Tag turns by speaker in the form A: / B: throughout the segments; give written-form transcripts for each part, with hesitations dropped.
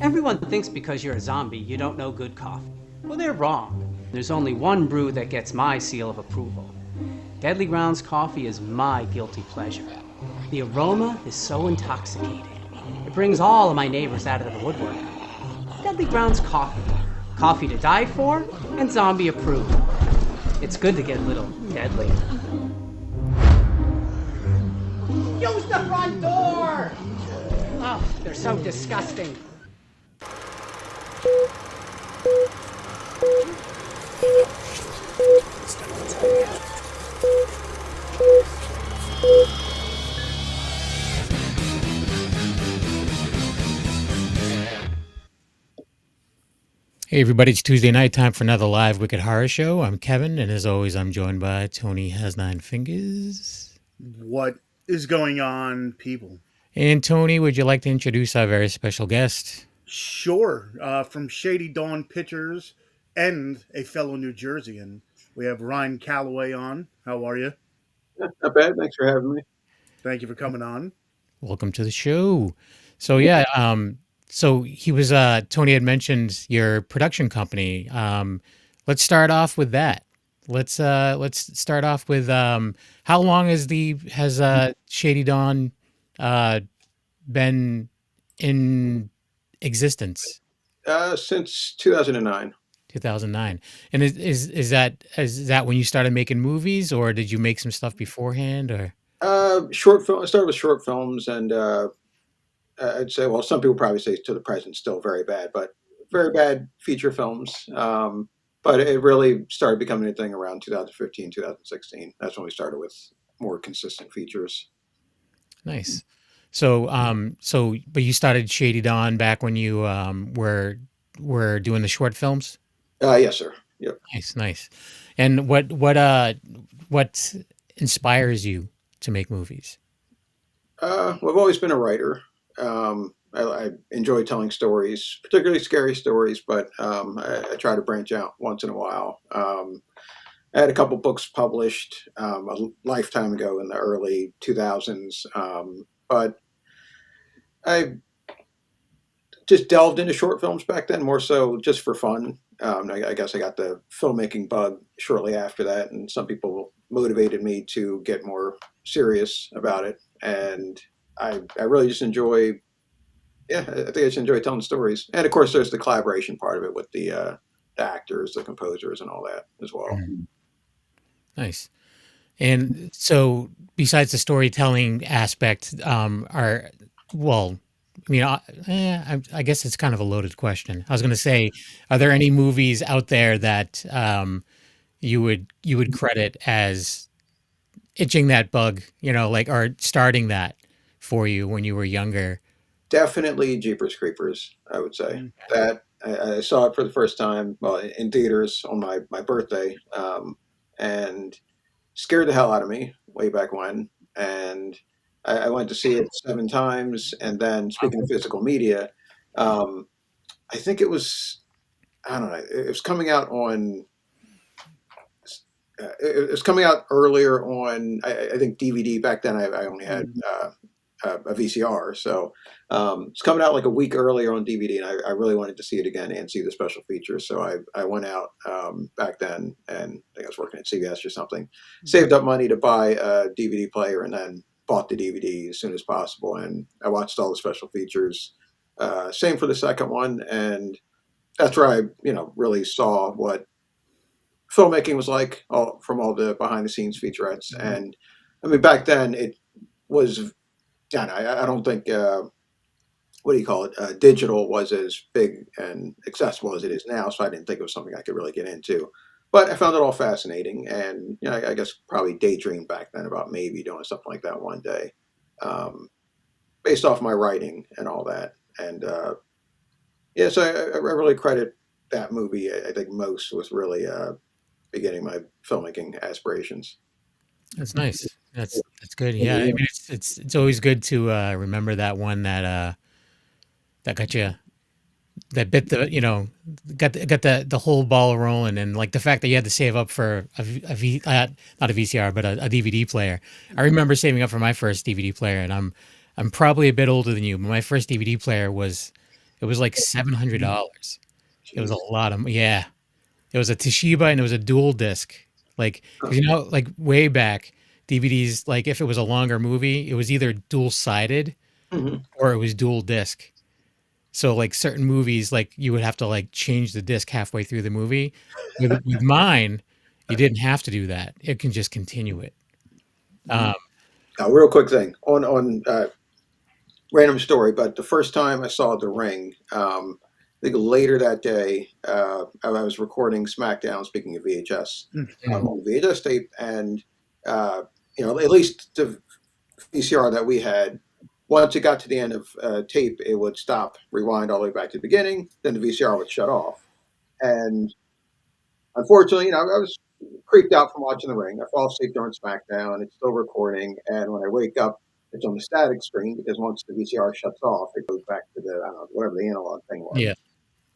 A: Everyone thinks because you're a zombie, you don't know good coffee. Well, they're wrong. There's only one brew that gets my seal of approval. Deadly Grounds coffee is my guilty pleasure. The aroma is so intoxicating. It brings all of my neighbors out of the woodwork. Deadly Grounds coffee. Coffee to die for and zombie approved. It's good to get a little deadly. Use the front door! Oh, they're so disgusting.
B: Hey everybody, it's Tuesday night, time for another live Wicked Horror Show. I'm Kevin, and as always, I'm joined by Tony Has Nine Fingers.
C: What is going on, people?
B: And Tony, would you like to introduce our very special guest?
C: Sure. From Shady Dawn Pictures and a fellow New Jerseyan, we have Ryan Callaway on. How are you?
D: Not bad. Thanks for having me.
C: Thank you for coming on.
B: Welcome to the show. So yeah, so he was Tony had mentioned your production company. Let's start off with that. Let's start off with how long has Shady Dawn been in existence?
D: Since 2009.
B: 2009. And is that when you started making movies, or did you make some stuff beforehand, or?
D: Short film. I started with short films, and I'd say, well, some people probably say to the present still very bad feature films. But it really started becoming a thing around 2015, 2016. That's when we started with more consistent features.
B: Nice. So, but you started Shady Dawn back when you were doing the short films?
D: Yes, sir. Yep.
B: Nice. And what inspires you to make movies?
D: I've always been a writer. I enjoy telling stories, particularly scary stories, but I try to branch out once in a while. I had a couple books published a lifetime ago in the early 2000s, but I just delved into short films back then, more so just for fun. I guess I got the filmmaking bug shortly after that, and some people motivated me to get more serious about it. And I really just enjoy, I think I just enjoy telling stories. And of course, there's the collaboration part of it with the actors, the composers, and all that as well.
B: Mm-hmm. Nice. And so, besides the storytelling aspect, I guess it's kind of a loaded question. I was going to say, are there any movies out there that you would credit as itching that bug, or starting that for you when you were younger?
D: Definitely Jeepers Creepers, I would say. That I saw it for the first time in theaters on my birthday, and scared the hell out of me way back when. And I went to see it 7 times. And then, speaking of physical media, I think it was, I don't know, it was coming out on, it was coming out earlier on, I think DVD. Back then I only had a VCR. So it's coming out like a week earlier on DVD, and I really wanted to see it again and see the special features. So I went out back then, and I think I was working at CVS or something, saved up money to buy a DVD player, and then bought the DVD as soon as possible. And I watched all the special features. Same for the second one. And that's where I, really saw what filmmaking was like from all the behind the scenes featurettes. And I mean, back then it was, I don't think, digital was as big and accessible as it is now. So I didn't think it was something I could really get into, but I found it all fascinating. And, I guess probably daydreamed back then about maybe doing something like that one day, based off my writing and all that. And, so I really credit that movie, I think, most with really beginning my filmmaking aspirations.
B: That's nice. That's good. Yeah, I mean, it's always good to remember that one that got you, that bit the got the whole ball rolling, and like the fact that you had to save up for not a VCR but a DVD player. I remember saving up for my first DVD player, and I'm probably a bit older than you, but my first DVD player was It was like $700. It was a
D: Jeez.
B: lot of, yeah. It was a Toshiba and it was a dual disc. Like, 'cause like way back, DVDs, like if it was a longer movie, it was either dual sided
D: Mhm.
B: or it was dual disc. So like certain movies, like you would have to like change the disc halfway through the movie. With mine, you didn't have to do that. It can just continue it. Um,
D: A real quick thing on random story, but the first time I saw The Ring, I think later that day, I was recording SmackDown. Speaking of VHS,
B: mm,
D: on VHS tape, and at least the VCR that we had. Once it got to the end of tape, it would stop, rewind all the way back to the beginning. Then the VCR would shut off, and unfortunately, I was creeped out from watching The Ring. I fall asleep during SmackDown. It's still recording, and when I wake up, it's on the static screen because once the VCR shuts off, it goes back to the I don't know, whatever the analog thing was.
B: yeah.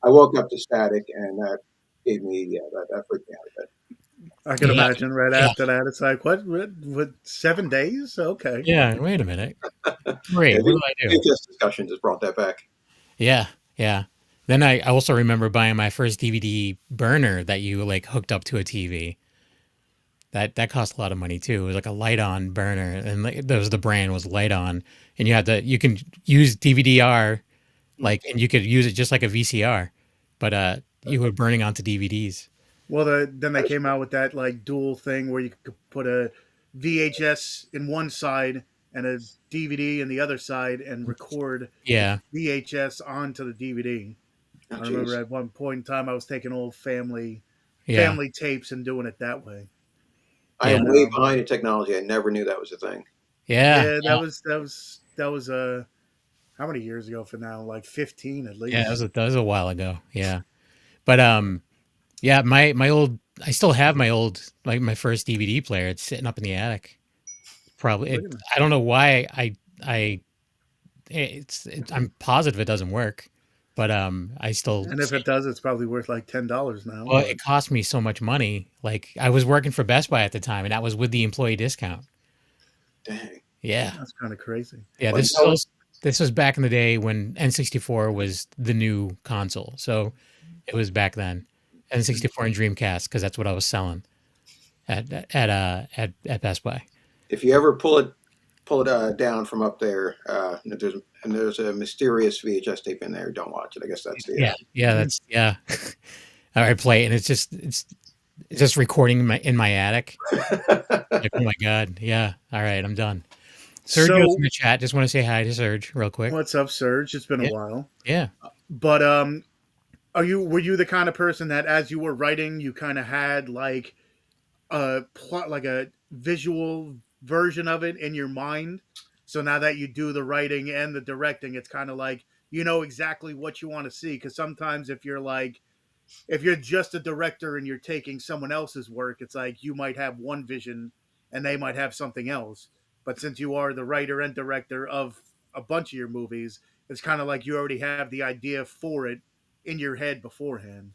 D: I woke up to static, and that gave me that freaked me out a bit.
C: I can
B: Yeah.
C: imagine right
B: Yeah.
C: after that, it's like, what 7 days? Okay.
B: Yeah. Wait a minute. Great.
D: Yeah,
B: What did I do?
D: VHS discussion just brought that back.
B: Yeah. Yeah. Then I also remember buying my first DVD burner that you like hooked up to a TV. That cost a lot of money too. It was like a light on burner, and like, that was the brand was light on, and you can use DVD-R, like, and you could use it just like a VCR, but you were burning onto DVDs.
C: Well, then they came out with that like dual thing where you could put a VHS in one side and a DVD in the other side and record
B: Yeah.
C: VHS onto the DVD.
D: Oh,
C: I remember
D: geez.
C: at one point in time I was taking old family
B: Yeah.
C: tapes and doing it that way.
D: I
B: Yeah.
D: am way behind in technology. I never knew that was a thing.
B: Yeah.
C: Yeah,
B: Yeah.
C: that was how many years ago for now? Like 15 at least.
B: Yeah. That was a while ago. Yeah. But yeah, my old I still have my old like my first DVD player. It's sitting up in the attic. Probably
C: Look at that.
B: I don't know why I'm positive it doesn't work, but I still
C: And if it does, it's probably worth like $10 now.
B: well,
C: But
B: it cost me so much money. Like I was working for Best Buy at the time, and that was with the employee discount.
D: Dang.
B: Yeah,
C: that's kind of crazy.
B: yeah.
D: Well, you know,
B: This was back in the day when N64 was the new console. So it was back then, N64 and Dreamcast, because that's what I was selling at Best Buy.
D: if you ever pull it down from up there, there's a mysterious VHS tape in there. Don't watch it. I guess that's the
B: Yeah, yeah. That's yeah. I play it, and it's just recording in my attic. Like, oh my god, yeah. All right, I'm done. Sergio's
C: So
B: in the chat. Just want to say hi to Serge real quick.
C: what's up, Serge? It's been
B: Yeah.
C: a while.
B: Yeah.
C: But were you the kind of person that as you were writing, you kind of had like a plot, like a visual version of it in your mind? So now that you do the writing and the directing, it's kind of like you know exactly what you want to see. Because sometimes if you're just a director and you're taking someone else's work, it's like you might have one vision and they might have something else. But since you are the writer and director of a bunch of your movies, it's kind of like you already have the idea for it in your head beforehand.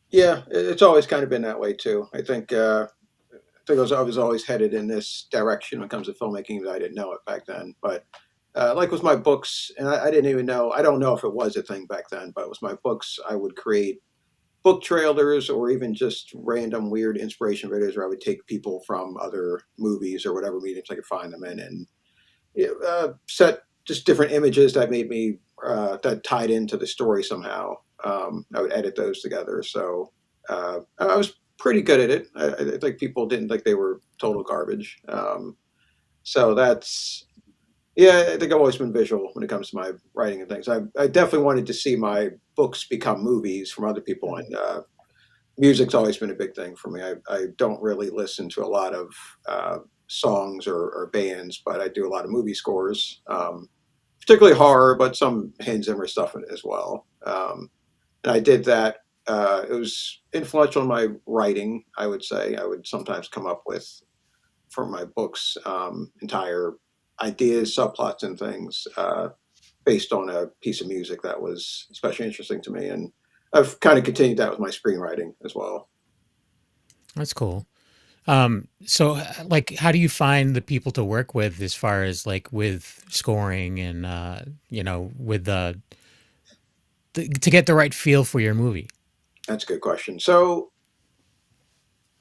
D: Yeah, it's always kind of been that way too. I was always headed in this direction when it comes to filmmaking. That I didn't know it back then, but like with my books, and I didn't even know. I don't know if it was a thing back then, but with my books, I would create book trailers or even just random weird inspiration videos where I would take people from other movies or whatever mediums I could find them in, and set just different images that made me that tied into the story somehow. I would edit those together, so I was pretty good at it. I think people didn't think they were total garbage. So that's yeah. I think I've always been visual when it comes to my writing and things. I definitely wanted to see my books become movies from other people, and music's always been a big thing for me. I don't really listen to a lot of songs or bands, but I do a lot of movie scores, particularly horror, but some Hans Zimmer stuff as well. And I did that. It was influential in my writing, I would say. I would sometimes come up with, for my books, entire ideas, subplots, and things based on a piece of music that was especially interesting to me. And I've kind of continued that with my screenwriting as well.
B: That's cool. So like, how do you find the people to work with as far as like with scoring and with the to get the right feel for your movie?
D: That's a good question. So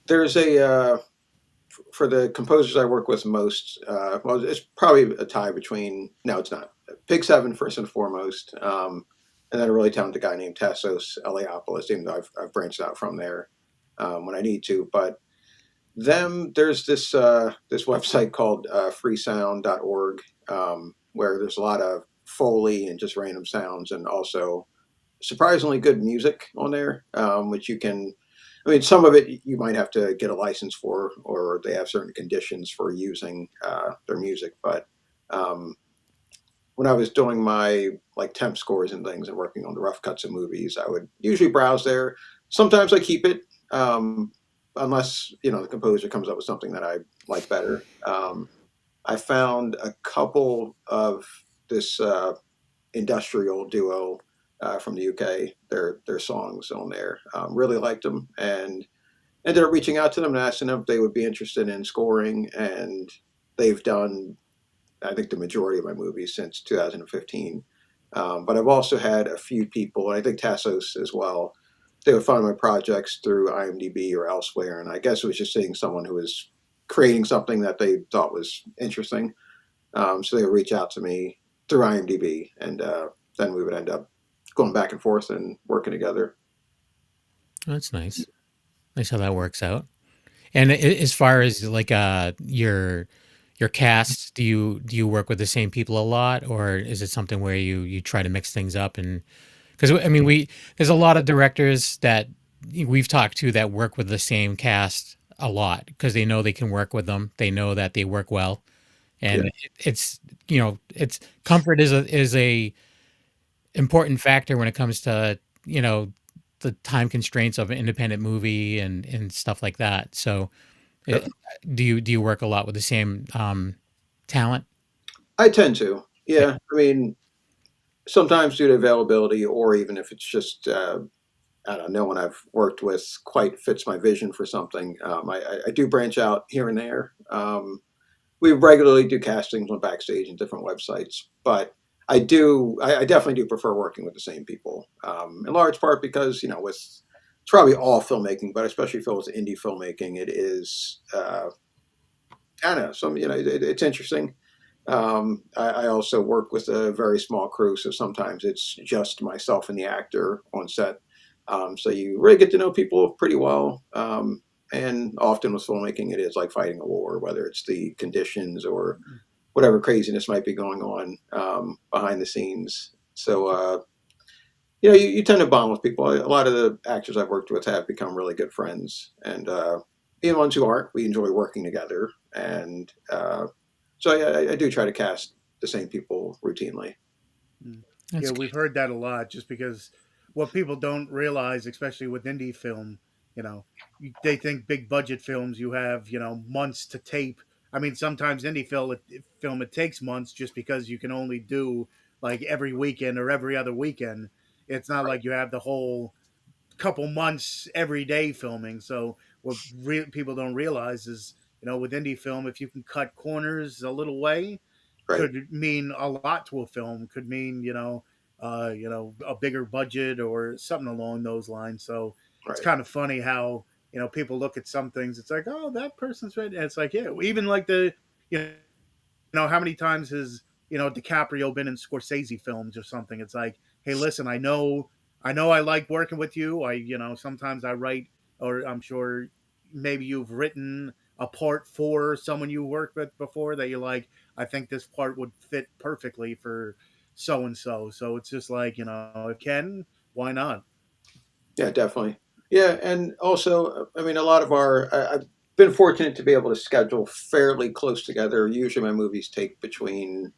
D: there's for the composers I work with most, well, it's probably a tie between, no, it's not. Big Seven, first and foremost. And then a really talented guy named Tassos Eliopoulos, even though I've branched out from there when I need to. But there's this website called freesound.org, where there's a lot of Foley and just random sounds, and also surprisingly good music on there, which you can. I mean, some of it you might have to get a license for, or they have certain conditions for using their music. But um, when I was doing my like temp scores and things and working on the rough cuts of movies, I would usually browse there. Sometimes I keep it, unless the composer comes up with something that I like better. I found a couple of this industrial duo from the UK, their songs on there. Really liked them and ended up reaching out to them and asking them if they would be interested in scoring. And they've done, I think, the majority of my movies since 2015. But I've also had a few people, and I think Tassos as well. They would find my projects through IMDb or elsewhere, and I guess it was just seeing someone who was creating something that they thought was interesting. So they would reach out to me through IMDb, and then we would end up going back and forth and working together.
B: That's nice. Nice how that works out. And as far as like your cast, do you work with the same people a lot, or is it something where you try to mix things up? And because I mean, there's a lot of directors that we've talked to that work with the same cast a lot because they know they can work with them. They know that they work well,
D: Yeah,
B: and it's comfort is a important factor when it comes to the time constraints of an independent movie and stuff like that. So, it,
D: definitely.
B: do you work a lot with the same talent?
D: I tend to.
B: Yeah.
D: Yeah, I mean, sometimes due to availability, or even if it's just I don't know, no one I've worked with quite fits my vision for something. I do branch out here and there. We regularly do castings on Backstage and different websites, but I definitely do prefer working with the same people, in large part because with it's probably all filmmaking, but especially if it's indie filmmaking, it is I don't know, it's interesting. I also work with a very small crew, so sometimes it's just myself and the actor on set. So you really get to know people pretty well. And often with filmmaking, it is like fighting a war, whether it's the conditions or whatever craziness might be going on behind the scenes. So, you tend to bond with people. A lot of the actors I've worked with have become really good friends. And even ones who aren't, we enjoy working together. And so I do try to cast the same people routinely.
C: Mm. Yeah,
B: That's
C: we've
B: good.
C: heard that a lot just because what people don't realize, especially with indie film, you know, they think big budget films you have, months to tape. I mean, sometimes indie film it takes months just because you can only do like every weekend or every other weekend. It's not like you have the whole couple months every day filming. So what people don't realize is, with indie film, if you can cut corners a little way,
D: Right,
C: could mean a lot to a film. Could mean a bigger budget or something along those lines. So it's
D: right,
C: kind of funny how people look at some things. It's like, oh, that person's right, and it's like, yeah, even like you how many times has DiCaprio been in Scorsese films or something? It's like, hey, listen, I know, I like working with you. Sometimes I write, or I'm sure maybe you've written a part for someone you worked with before that you're like, I think this part would fit perfectly for so and so. So it's just like, if can, why not?
D: yeah, definitely. Yeah, and also, I mean, a lot of I've been fortunate to be able to schedule fairly close together. Usually, my movies take between,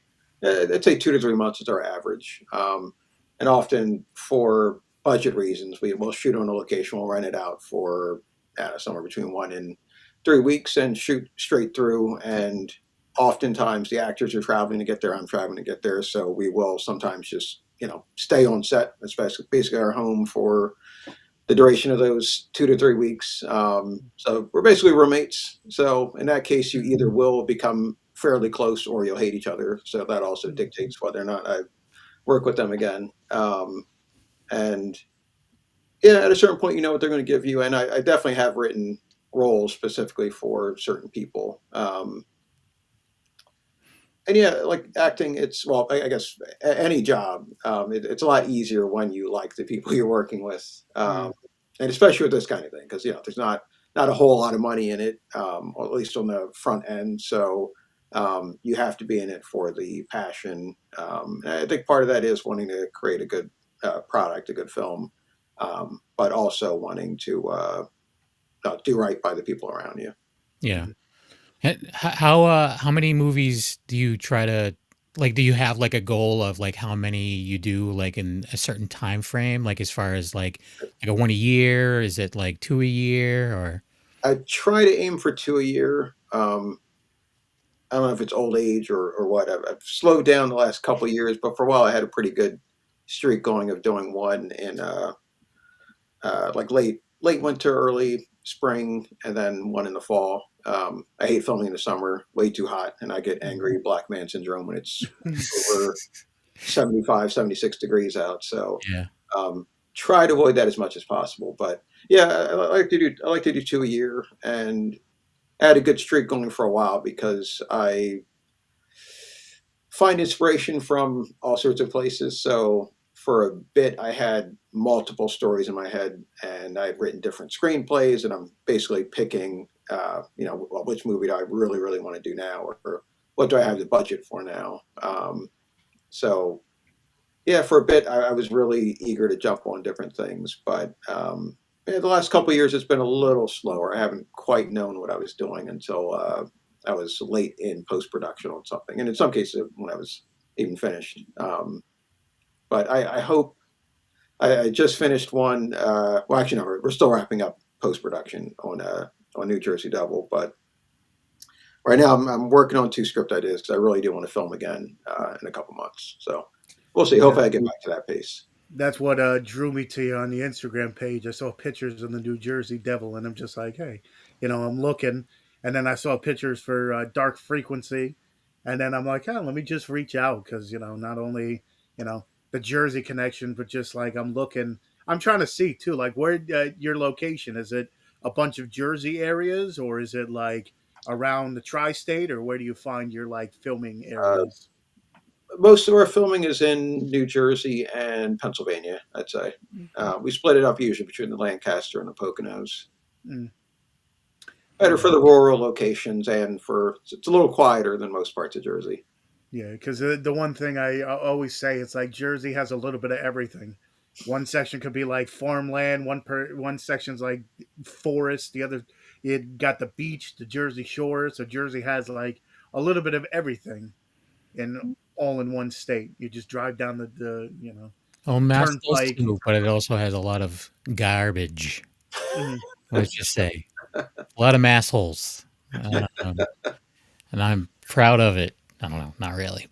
D: I'd say 2 to 3 months is our average. And often for budget reasons, we will shoot on a location, we'll rent it out for somewhere between 1 and 3 weeks and shoot straight through. And oftentimes, the actors are traveling to get there. I'm traveling to get there, so we will sometimes just stay on set, especially basically our home for the duration of those 2 to 3 weeks. So we're basically roommates. So in that case, you either will become fairly close or you'll hate each other. So that also dictates whether or not I work with them again. And yeah, at a certain point, you know what they're going to give you. And I definitely have written roles specifically for certain people. And yeah, like acting, it's, well, I guess any job, it's a lot easier when you like the people you're working with.
C: Mm.
D: And especially with this kind of thing, because, there's not a whole lot of money in it, or at least on the front end. So you have to be in it for the passion. And I think part of that is wanting to create a good product, a good film, but also wanting to do right by the people around you.
B: Yeah. How many movies do you try to like? Do you have like a goal of like how many you do like in a certain time frame? Like as far as like a one a year? Is it like two a year or?
D: I try to aim for 2 a year. I don't know if it's old age or what. I've slowed down the last couple of years, but for a while I had a pretty good streak going of doing one in like late winter, early spring, and then one in the fall. I hate filming in the summer, way too hot, and I get angry black man syndrome when it's over 75, 76 degrees out. So
B: Yeah.
D: try to avoid that as much as possible. But yeah, I like to do 2 a year, and I had a good streak going for a while because I find inspiration from all sorts of places. So for a bit, I had multiple stories in my head, and I've written different screenplays, and I'm basically picking, well, which movie do I really, really want to do now, or what do I have the budget for now. So yeah, for a bit, I was really eager to jump on different things, but yeah, the last couple of years, it's been a little slower. I haven't quite known what I was doing until I was late in post production on something, and in some cases, when I was even finished. But I hope I just finished one. Well, actually, no, we're still wrapping up post production on New Jersey Devil, but right now I'm working on 2 script ideas because I really do want to film again in a couple months. So we'll see. Hopefully, I get back to that pace.
C: That's what drew me to you on the Instagram page. I saw pictures of the New Jersey Devil, and I'm just like, hey, I'm looking, and then I saw pictures for Dark Frequency, and then I'm like, oh, let me just reach out because not only the Jersey connection, but just like I'm looking, I'm trying to see too, like where your location is. It a bunch of Jersey areas, or is it like around the tri-state, or where do you find your like filming
D: Uh,
C: areas?
D: Most of our filming is in New Jersey and Pennsylvania, I'd say. We split it up usually between the Lancaster and the Poconos.
C: Mm,
D: Better
C: yeah.
D: for the rural locations, and it's a little quieter than most parts of Jersey.
C: Yeah, because the one thing I always say, it's like Jersey has a little bit of everything. One section could be like farmland, one section's like forest, the other it got the beach, the Jersey Shore. So Jersey has like a little bit of everything in all in one state. You just drive down the
B: Oh, Mass does
C: turnpike.
B: too, but it also has a lot of garbage.
C: Mhm.
B: Let's just say a lot of mass holes, and I'm proud of it. I don't know, not really,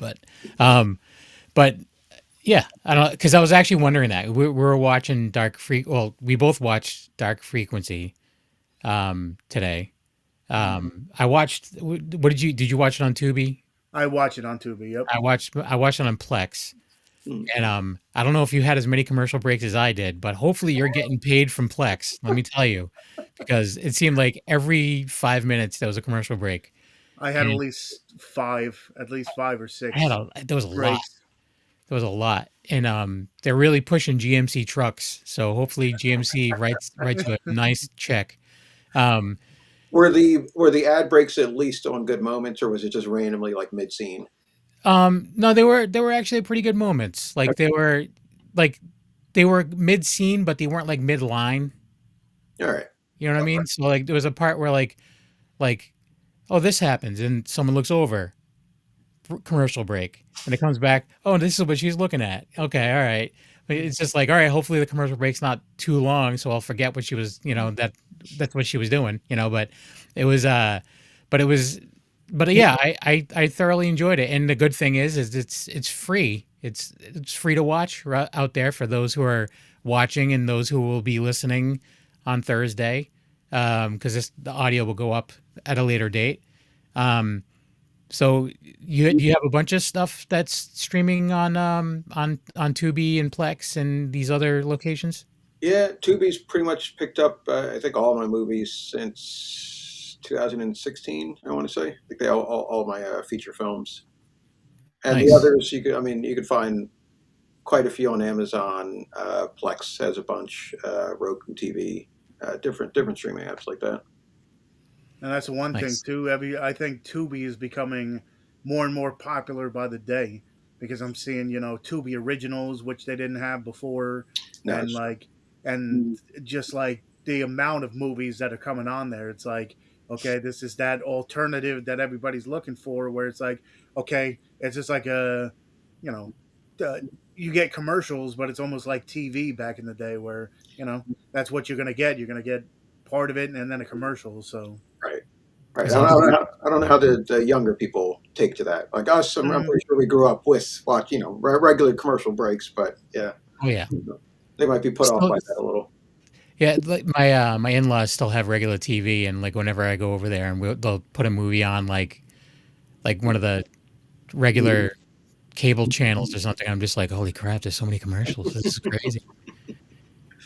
B: um, but yeah, I don't know because I was actually wondering that we were watching Well, we both watched Dark Frequency today. I watched. What did you watch it on Tubi?
C: I watch it on Tubi. Yep.
B: I watched it on Plex.
D: Hmm.
B: And I don't know if you had as many commercial breaks as I did, but hopefully you're getting paid from Plex. Let me tell you, because it seemed like every 5 minutes there was a commercial break.
C: I had
B: And
C: at least five or
B: I had
C: six
B: there was a lot.
C: breaks.
B: There was a lot, and they're really pushing GMC trucks. So hopefully GMC writes you a nice check. Um,
D: Were the ad breaks at least on good moments, or was it just randomly like mid scene?
B: no, they were actually pretty good moments. Like they were mid scene, but they weren't like mid line.
D: All right.
B: You know what I mean? So like there was a part where like oh, this happens, and someone looks over, commercial break, and it comes back. Oh, this is what she's looking at. Okay, all right. But it's just like, all right. Hopefully, the commercial break's not too long, so I'll forget what she was. That's what she was doing. But it was, but it was, but yeah, I thoroughly enjoyed it. And the good thing is it's free. It's free to watch out there for those who are watching and those who will be listening on Thursday, because the audio will go up at a later date. So you have a bunch of stuff that's streaming on Tubi and Plex and these other locations?
D: Yeah, Tubi's pretty much picked up, I think, all my movies since 2016. I want to say, I think they all my feature films, and the
B: Nice.
D: others you could find quite a few on Amazon. Plex has a bunch, Roku TV, different streaming apps like that.
C: And that's one thing
B: Nice.
C: too. I think Tubi is becoming more and more popular by the day because I'm seeing Tubi originals, which they didn't have before,
D: No,
C: and
D: it's
C: like and just like the amount of movies that are coming on there. It's like, okay, this is that alternative that everybody's looking for. Where it's like, okay, it's just like you know, uh, you get commercials, but it's almost like TV back in the day, where that's what you're gonna get. You're gonna get part of it and then a commercial. So.
D: right. Right.
B: Is it?
D: I don't know how the younger people take to that. Like us, I'm
C: Mm,
D: pretty sure we grew up with regular commercial breaks, but yeah,
B: Oh yeah.
D: they might be put off
B: Still,
D: by that a little.
B: yeah. Like my in-laws still have regular TV, and like whenever I go over there, and they'll put a movie on like one of the regular cable channels or something. I'm just like, holy crap! There's so many commercials. This is crazy.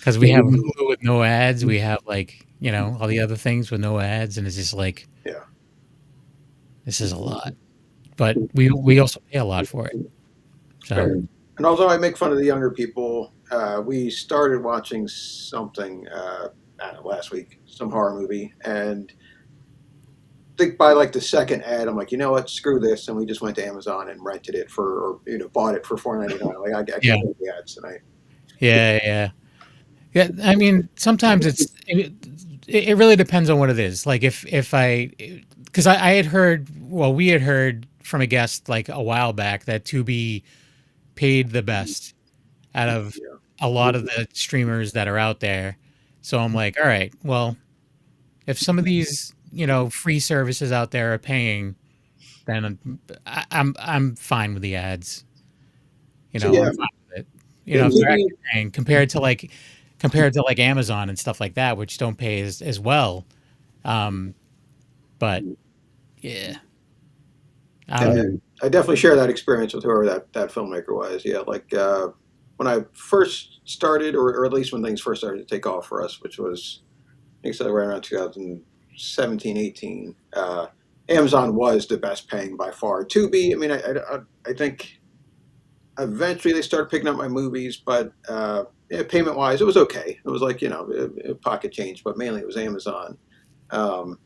B: Because we have Hulu with no ads. We have like all the other things with no ads, and it's just like
D: Yeah.
B: this is a lot. But we also pay a lot for it. So
D: Right. And although I make fun of the younger people, we started watching something I don't know, last week, some horror movie, and I think by like the second ad, I'm like, you know what, screw this, and we just went to Amazon and rented it or bought it for $4.99. Like I
B: yeah,
D: can't do the ads tonight.
B: yeah. Yeah, I mean, sometimes it really depends on what it is. Like if I, because I had heard, well, we had heard from a guest like a while back that Tubi paid the best out of
D: Yeah.
B: a lot of the streamers that are out there. So I'm like, all right, well, if some of these free services out there are paying, then I'm fine with the ads.
D: So yeah,
B: I'm fine with it.
D: yeah,
B: If they're
D: Tubi.
B: actually paying compared to like Amazon and stuff like that, which don't pay as well. Um, but yeah, I
D: Yeah,
B: don't know.
D: I definitely share that experience with whoever that filmmaker was. Yeah, like when I first started, or at least when things first started to take off for us, which was I think so right around 2017, 18. Amazon was the best paying by far. Tubi, I mean, I think eventually they started picking up my movies, but yeah, payment wise, it was okay. It was like pocket change, but mainly it was Amazon. Um,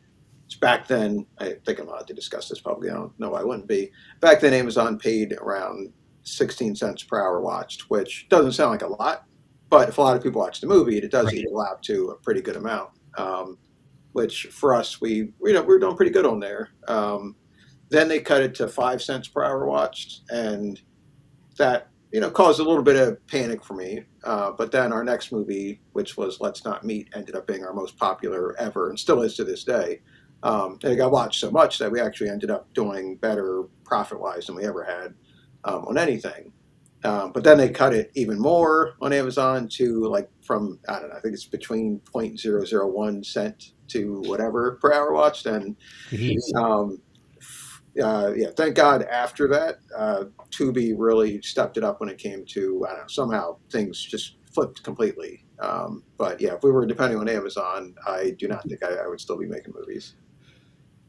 D: back then, I think I'm allowed to discuss this publicly. I don't know why I wouldn't be. Back then, Amazon paid around 16 cents per hour watched, which doesn't sound like a lot, but if a lot of people watch the movie, it does
B: Right.
D: equal out to a pretty good amount. Which for us, we're doing pretty good on there. Then they cut it to 5 cents per hour watched, and that caused a little bit of panic for me. But then our next movie, which was Let's Not Meet, ended up being our most popular ever, and still is to this day. And it got watched so much that we actually ended up doing better profit wise than we ever had on anything. But then they cut it even more on Amazon to like from I don't know, I think it's between 0.001 cent to whatever per hour watched, and
B: Jeez.
D: um, yeah, thank God after that, Tubi really stepped it up when it came to, I don't know, somehow things just flipped completely. But yeah, if we were depending on Amazon, I do not think I would still be making movies.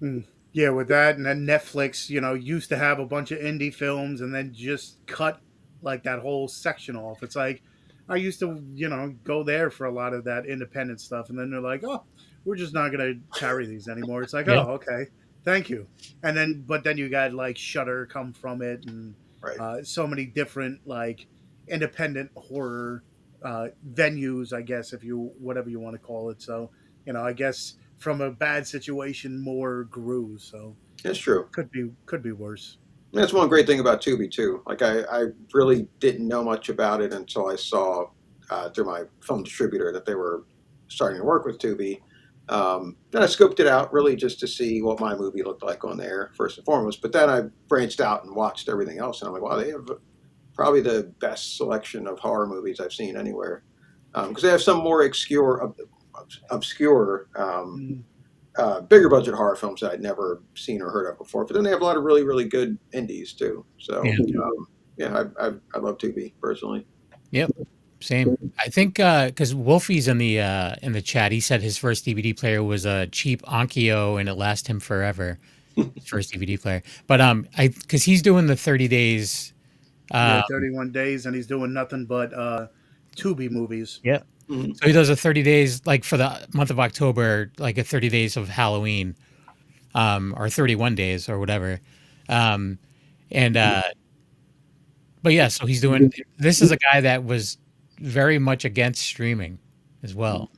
C: mm. Yeah, with that, and then Netflix, used to have a bunch of indie films, and then just cut like that whole section off. It's like I used to, go there for a lot of that independent stuff, and then they're like, "Oh, we're just not gonna carry these anymore." It's like,
B: Yeah.
C: "Oh, okay, thank you." And then, but then you got like Shutter come from it, and
D: Right.
C: so many different like independent horror venues, I guess, if you whatever you want to call it. So I guess from a bad situation, more grew. So
D: That's true.
C: could be worse.
D: That's one great thing about Tubi too. Like I really didn't know much about it until I saw through my film distributor that they were starting to work with Tubi. Then I scoped it out really just to see what my movie looked like on there first and foremost. But then I branched out and watched everything else, and I'm like, wow, they have probably the best selection of horror movies I've seen anywhere. Because they have some more obscure
C: Mm,
D: bigger budget horror films that I'd never seen or heard of before. But then they have a lot of really, really good indies too. So
B: Yeah.
D: yeah, I love Tubi personally.
B: Yep. Same. I think because Wolfie's in the chat, he said his first DVD player was a cheap Onkyo, and it lasted him forever. His first DVD player, but because he's doing the 30 days.
C: Yeah, 31 days, and he's doing nothing but Tubi movies.
B: Yeah.
D: Mhm.
B: So he does a 30 days, like for the month of October, like a 30 days of Halloween, or 31 days or whatever, and but yeah, so he's doing. This is a guy that was very much against streaming as well.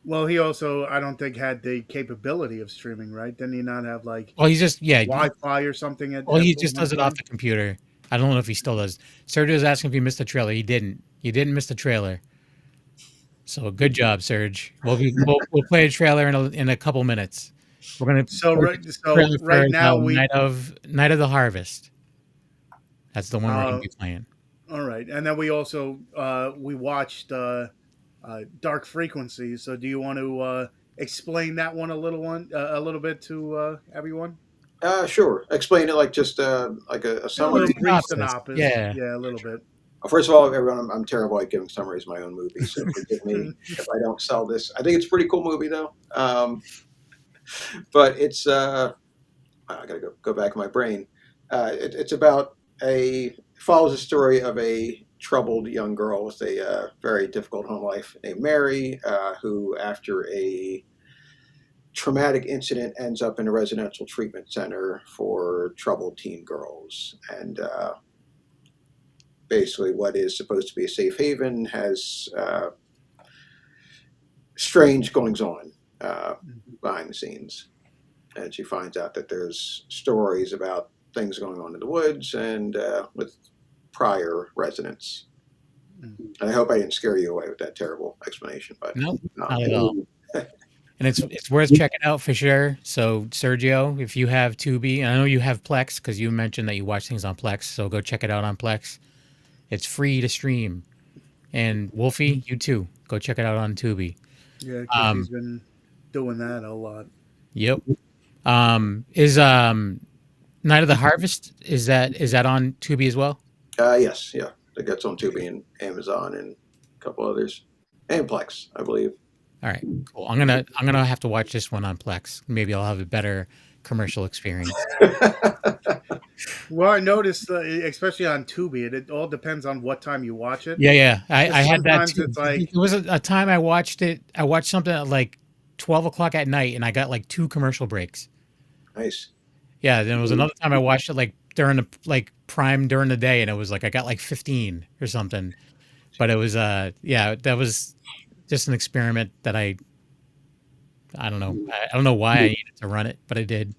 C: Well, he also, I don't think, had the capability of streaming, right? Didn't he not have like
B: Well, he's just
C: Wi-Fi or something?
B: Well, he
C: at
B: just
C: one
B: does it off
C: point?
B: the computer. I don't know if he still does. Sergio's asking if he missed the trailer. He didn't. You didn't miss the trailer. So good job, Serge. We'll play a trailer in a couple minutes. We're gonna
C: So
B: play
C: right,
B: the
C: so
B: trailer
C: right
B: for
C: now we.
B: Night of the Harvest. That's the one we're gonna be playing.
C: All right, and then we also we watched Dark Frequency. So do you want to explain that one a little bit to everyone?
D: Sure. Explain it like just like a
C: A
D: summary.
C: little brief
B: Synopsis.
C: synopsis.
B: Yeah.
C: Yeah, a little bit.
D: First of all, everyone, I'm terrible at giving summaries of my own movies, so forgive me if I don't sell this. I think it's a pretty cool movie, though. But it's I gotta go back in my brain. It's about follows the story of a troubled young girl with a very difficult home life named Mary, who after a traumatic incident ends up in a residential treatment center for troubled teen girls, and basically what is supposed to be a safe haven has strange goings on behind the scenes. And she finds out that there's stories about things going on in the woods and with prior residents. And I hope I didn't scare you away with that terrible explanation, but
B: Nope,
D: no.
B: not at all. And it's worth checking out for sure. So Sergio, if you have Tubi, I know you have Plex because you mentioned that you watch things on Plex, so go check it out on Plex. It's free to stream. And Wolfie, you too. Go check it out on Tubi.
C: Yeah, because he's been doing that a lot.
B: Yep. Is Night of the Harvest, is that on Tubi as well?
D: Yes, yeah. It gets on Tubi and Amazon and a couple others. And Plex, I believe.
B: All right, cool. I'm gonna have to watch this one on Plex. Maybe I'll have a better commercial experience.
C: Well, I noticed, especially on Tubi, it all depends on what time you watch it.
B: Yeah. I had that
C: Sometimes
B: too.
C: it's like-
B: There was a time I watched it. I watched something at like 12 o'clock at night, and I got like 2 commercial breaks.
D: Nice.
B: Yeah, then there was another time I watched it like during the day, and it was like I got like 15 or something. But it was that was just an experiment that I don't know. I don't know why I needed to run it, but I did.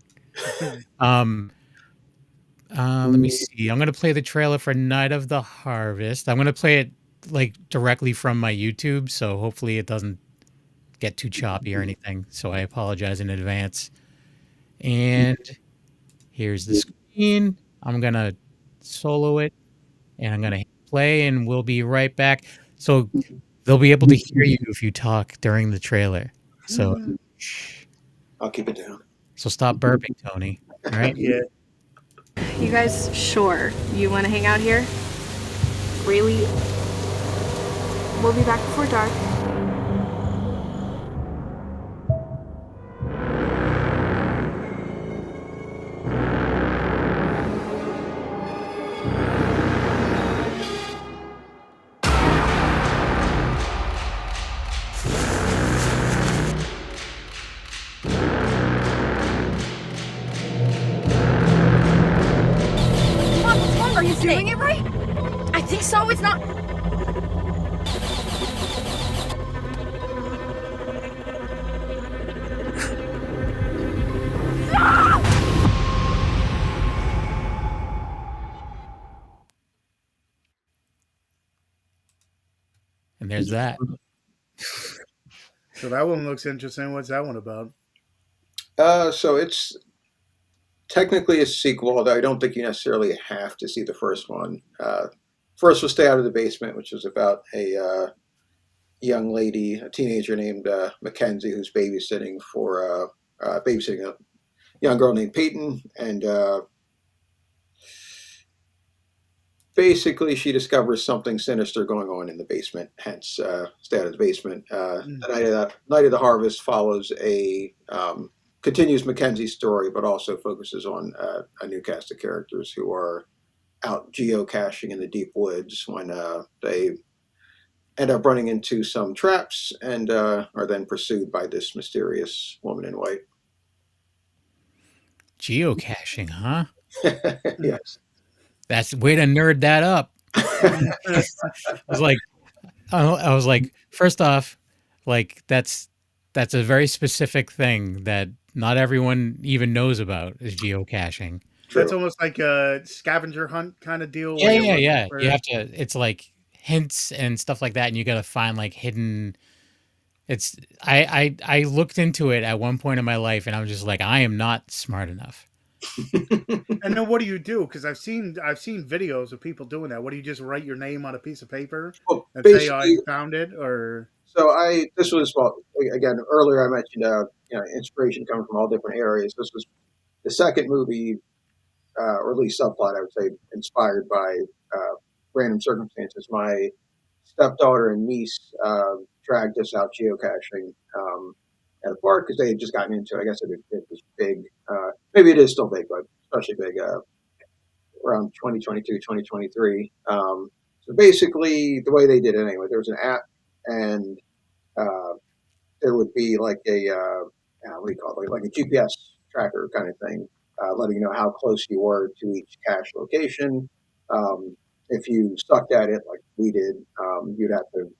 B: Let me see. I'm gonna play the trailer for Night of the Harvest. I'm gonna play it like directly from my YouTube, so hopefully it doesn't get too choppy or anything. So I apologize in advance. And here's the screen. I'm gonna solo it, and I'm gonna hit play, and we'll be right back. So they'll be able to hear you if you talk during the trailer. So
D: I'll keep it down.
B: so stop burping, Tony. All right?
C: Yeah.
E: You guys sure you want to hang out here? Really? We'll be back before dark.
F: Are you doing it right? I think so. It's not.
B: And there's that.
C: So that one looks interesting. What's that one about?
D: So it's technically a sequel, although I don't think you necessarily have to see the first one. First was Stay Out of the Basement, which was about a young lady, a teenager named Mackenzie, who's babysitting for babysitting a young girl named Peyton, and basically she discovers something sinister going on in the basement, hence stay out of the basement. The night of the harvest follows continues Mackenzie's story, but also focuses on a new cast of characters who are out geocaching in the deep woods when they end up running into some traps and are then pursued by this mysterious woman in white.
B: Geocaching, huh?
D: Yes.
B: That's way to nerd that up. I was like, first off, like that's a very specific thing that not everyone even knows about is geocaching.
D: True.
C: That's almost like a scavenger hunt kind of deal.
B: Yeah. You have to. It's like hints and stuff like that, and you got to find like hidden. It's I looked into it at one point in my life, and I was just like, I am not smart enough.
C: And then what do you do? Because I've seen videos of people doing that. What do you just write your name on a piece of paper and say I found it, or?
D: So this was, well, again, earlier I mentioned inspiration coming from all different areas. This was the second movie, or at least subplot, I would say, inspired by random circumstances. My stepdaughter and niece dragged us out geocaching at a park because they had just gotten into it. I guess it was big. Maybe it is still big, but especially big around 2022, 2023. So basically, the way they did it anyway, there was an app, and there would be like a what do you call it? Like a GPS tracker kind of thing, letting you know how close you were to each cache location. If you sucked at it like we did, you'd have to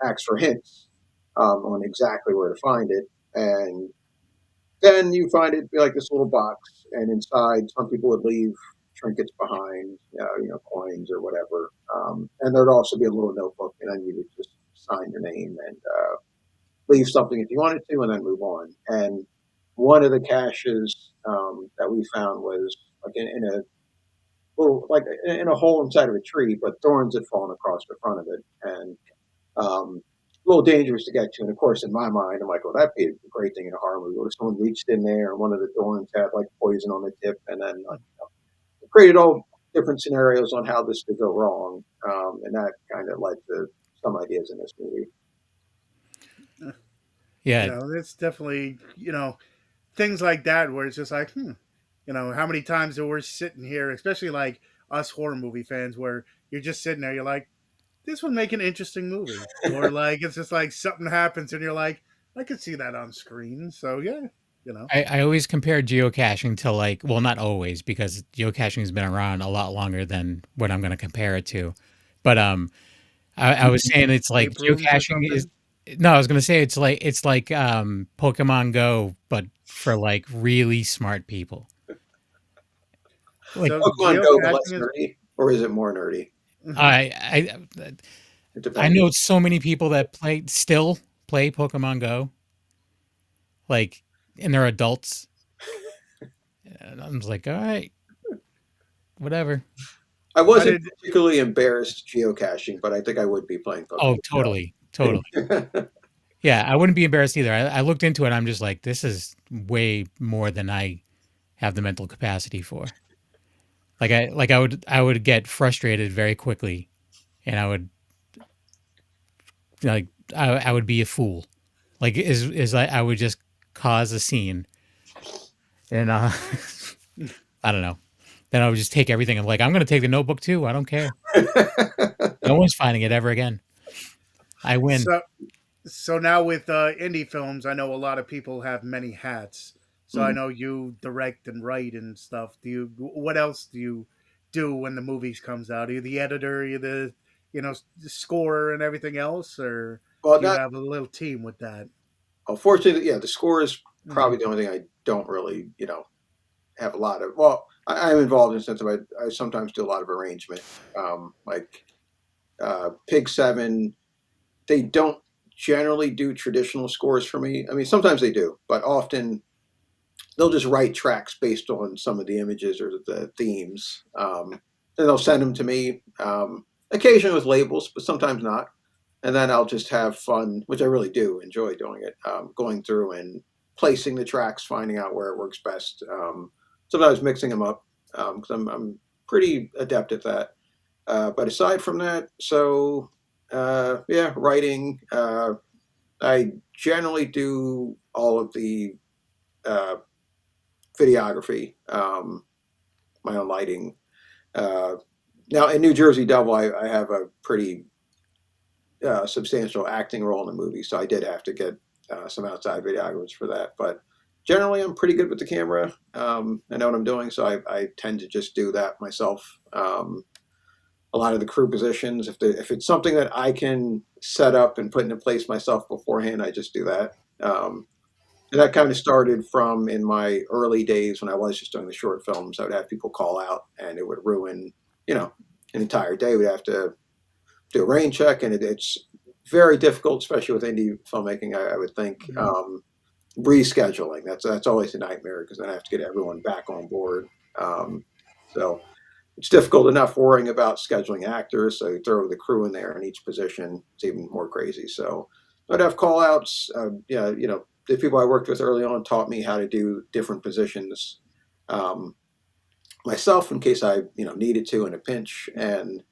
D: ask for hints on exactly where to find it, and then you find it be like this little box, and inside some people would leave trinkets behind, coins or whatever, and there'd also be a little notebook, and then you would just sign your name and leave something if you wanted to, and then move on. And one of the caches that we found was like in a little, like in a hole inside of a tree, but thorns had fallen across the front of it, and a little dangerous to get to. And of course, in my mind, I'm like, well, that'd be a great thing in a horror movie. What if someone reached in there and one of the thorns had like poison on the tip, and then it created all different scenarios on how this could go wrong, and that kind of led to some ideas in this movie.
B: Yeah,
C: it's definitely things like that where it's just like, how many times that we're sitting here, especially like us horror movie fans, where you're just sitting there, you're like, this would make an interesting movie, or like it's just like something happens and you're like, I could see that on screen. So yeah,
B: I always compare geocaching to like, well, not always, because geocaching has been around a lot longer than what I'm going to compare it to. But I was saying it's like geocaching is. No, I was going to say it's like Pokemon Go, but for like really smart people.
D: Like so Pokemon Go, but less nerdy, or is it more nerdy?
B: I know so many people that still play Pokemon Go, like, and they're adults. And I'm just like, all right, whatever.
D: I wasn't particularly embarrassed geocaching, but I think I would be playing Pokemon.
B: Oh, totally. Yeah, I wouldn't be embarrassed either. I looked into it. I'm just like, this is way more than I have the mental capacity for. I would get frustrated very quickly, and I would be a fool. Like I would just cause a scene, and I don't know. Then I would just take everything. I'm like, I'm going to take the notebook too. I don't care. No one's finding it ever again. I win.
C: So now with indie films, I know a lot of people have many hats. So I know you direct and write and stuff. What else do you do when the movies comes out? Are you the editor? Are you the scorer and everything else, or do you have a little team with that?
D: Unfortunately, yeah, the score is probably the only thing I don't really have a lot of. Well, I'm involved in the sense of I sometimes do a lot of arrangement, like Pig 7. They don't generally do traditional scores for me. I mean, sometimes they do, but often they'll just write tracks based on some of the images or the themes. And they'll send them to me, occasionally with labels, but sometimes not. And then I'll just have fun, which I really do enjoy doing it, going through and placing the tracks, finding out where it works best. Sometimes mixing them up, because I'm pretty adept at that. But aside from that, so yeah, writing. I generally do all of the videography, my own lighting. Now in New Jersey Devil, I have a pretty substantial acting role in the movie, so I did have to get some outside videographers for that. But generally, I'm pretty good with the camera. I know what I'm doing, so I tend to just do that myself. A lot of the crew positions, if it's something that I can set up and put into place myself beforehand, I just do that. And that kind of started from in my early days when I was just doing the short films. I would have people call out, and it would ruin, an entire day. We'd have to do a rain check, and it's very difficult, especially with indie filmmaking. I would think rescheduling. That's always a nightmare because then I have to get everyone back on board. So it's difficult enough worrying about scheduling actors. So you throw the crew in there in each position, it's even more crazy. So I'd have call outs. The people I worked with early on taught me how to do different positions myself in case I needed to in a pinch. And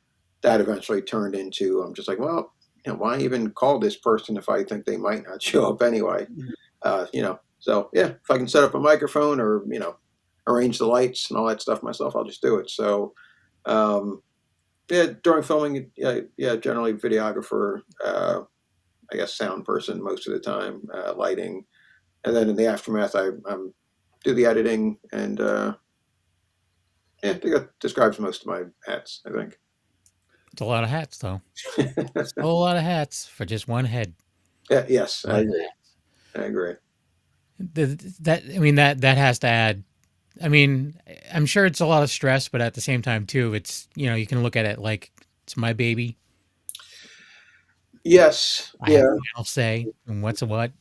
D: that eventually turned into, I'm just like, well, why even call this person if I think they might not show up anyway? So yeah, if I can set up a microphone or, arrange the lights and all that stuff myself, I'll just do it. So, during filming, generally videographer, I guess sound person most of the time, lighting. And then in the aftermath, I do the editing and, I think that describes most of my hats, I think.
B: It's a lot of hats, though. It's a whole lot of hats for just one head.
D: Yeah, yes, I agree.
B: That has to add. I mean, I'm sure it's a lot of stress, but at the same time, too, it's you can look at it like it's my baby.
D: Yes,
B: I have I'll say, and what's a what.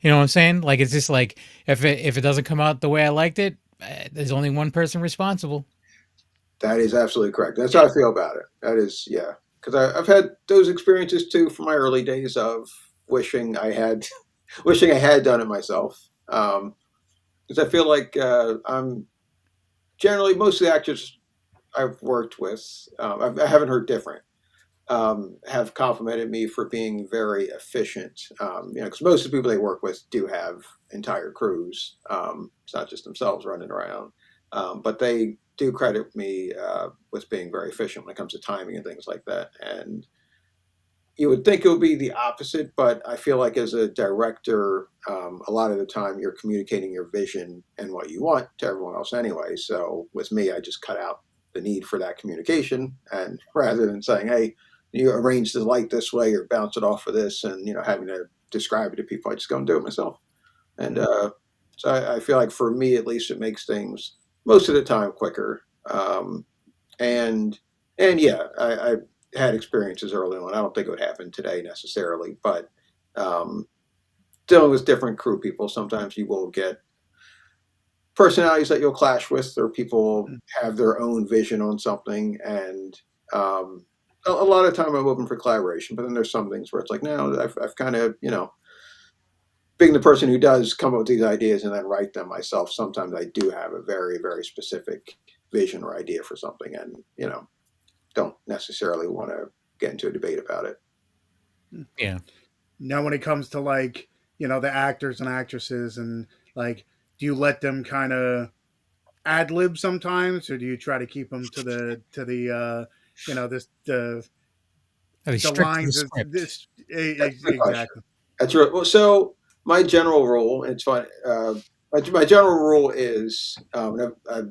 B: You know what I'm saying? Like it's just like if it doesn't come out the way I liked it, there's only one person responsible.
D: That is absolutely correct. That's how I feel about it. That is, yeah. Because I've had those experiences too from my early days of wishing I had done it myself. Because I feel like I'm generally most of the actors I've worked with, I haven't heard different, have complimented me for being very efficient. Because most of the people they work with do have entire crews. It's not just themselves running around, but they do credit me with being very efficient when it comes to timing and things like that. And you would think it would be the opposite, but I feel like as a director, a lot of the time you're communicating your vision and what you want to everyone else anyway. So with me, I just cut out the need for that communication. And rather than saying, hey, you arrange the light this way or bounce it off of this and, having to describe it to people, I just go and do it myself. And so I feel like for me, at least, it makes things most of the time quicker. And yeah, I had experiences early on. I don't think it would happen today necessarily, but dealing with different crew people, sometimes you will get personalities that you'll clash with, or people have their own vision on something. And a lot of time I'm open for collaboration, but then there's some things where it's like, no, I've kind of, being the person who does come up with these ideas and then write them myself, sometimes I do have a very, very specific vision or idea for something and, don't necessarily want to get into a debate about it.
B: Yeah.
C: Now, when it comes to the actors and actresses and do you let them kind of ad lib sometimes, or do you try to keep them to the lines? Exactly.
D: That's right. Well, so my general rule, and it's fun. My general rule is, and I've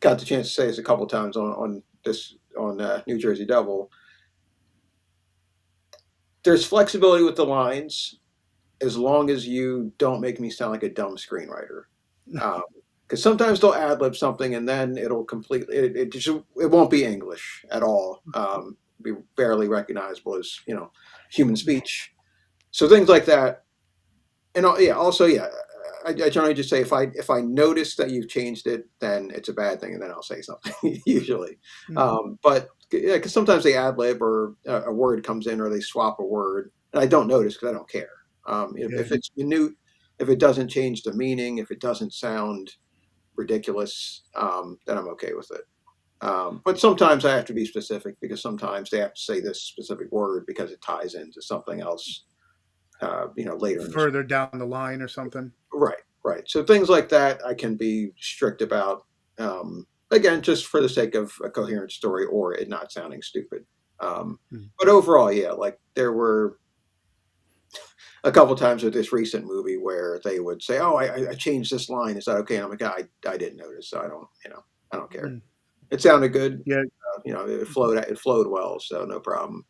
D: got the chance to say this a couple of times on New Jersey Devil. There's flexibility with the lines, as long as you don't make me sound like a dumb screenwriter. Because sometimes they'll ad lib something and then it'll completely it won't be English at all. Be barely recognizable as human speech. So things like that. And I generally just say if I notice that you've changed it, then it's a bad thing, and then I'll say something usually. But yeah, because sometimes they ad lib or a word comes in or they swap a word, and I don't notice because I don't care.
C: Yeah.
D: If it's minute, if it doesn't change the meaning, if it doesn't sound ridiculous, then I'm okay with it. But sometimes I have to be specific because sometimes they have to say this specific word because it ties into something else, later in the
C: Further down the line or something.
D: Right, right. So things like that I can be strict about. Again, just for the sake of a coherent story or it not sounding stupid.
C: Hmm.
D: But overall, yeah, like there were a couple times with this recent movie where they would say, "Oh, I changed this line. Is that okay?" And I'm like, I didn't notice, so I don't care.
C: Hmm.
D: It sounded good.
C: Yeah,
D: It flowed well, so no problem.